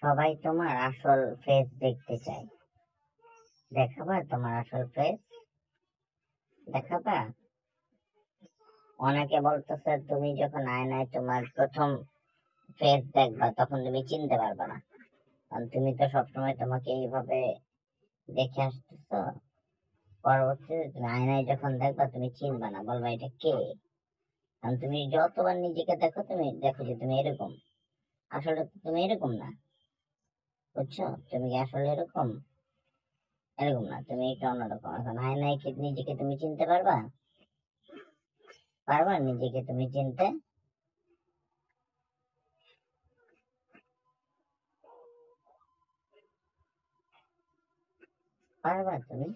সবাই তোমার আসল ফেস দেখতে চায়। দেখাবা তোমার আসল ফেস? দেখাবা? অনেকে বলতেছে তুমি যখন আয়নায় তোমার প্রথম ফেস দেখবা তখন তুমি চিনতে পারবে না, কারণ তুমি তো সবসময় তোমাকে এইভাবে দেখে আসতেছো। পরবর্তীতে তুমি আয়নায় যখন দেখবা তুমি চিনবা না, বলবা এটা কে। কারণ তুমি যতবার নিজেকে দেখো তুমি দেখো যে তুমি এরকম, আসলে তো তুমি এরকম না। বুঝছো? তুমি কি আসলে এরকম? এরকম না, তুমি একটু অন্যরকম। এখন আয়নায় কি নিজেকে তুমি চিনতে পারবা? পারবা নিজেকে তুমি চিনতে? পারবা তুমি?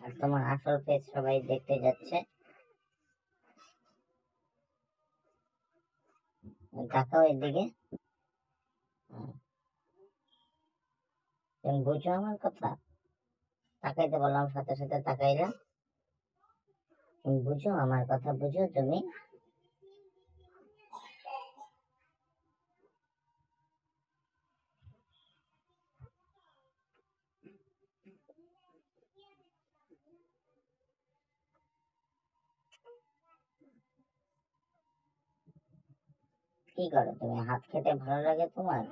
আর তোমার আসল ফেস সবাই দেখতে যাচ্ছে। তাকাও এদিকে। হুম, তুমি বুঝো আমার কথা? তাকাইতে বললাম সাথে সাথে তাকাইলা। তুমি বুঝো আমার কথা? বুঝো তুমি? কি করো তুমি? হাত খেতে ভালো লাগে তোমার?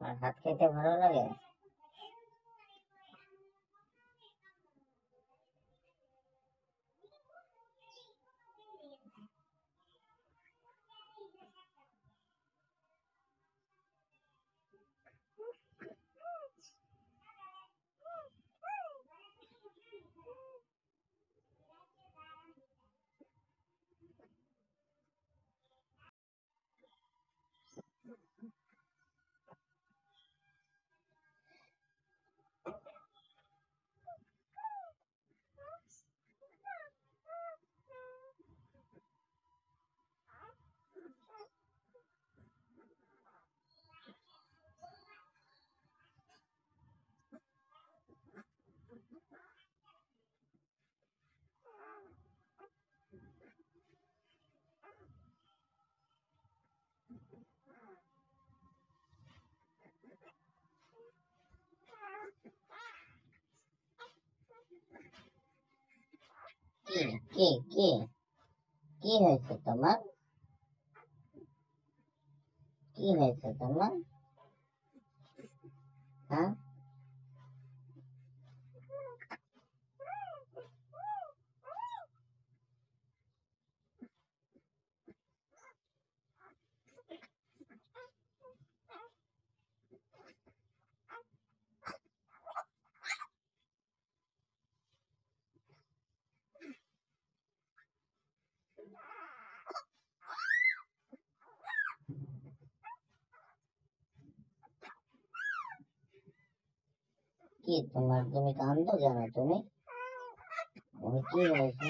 আর হাত খেতে ভালো লাগে? কি কি কি কি হয়েছে তোমার? কি হয়েছে তোমার? হ্যাঁ, কি তোমার? তুমি কান্দো কেন তুমি? কি হয়েছে?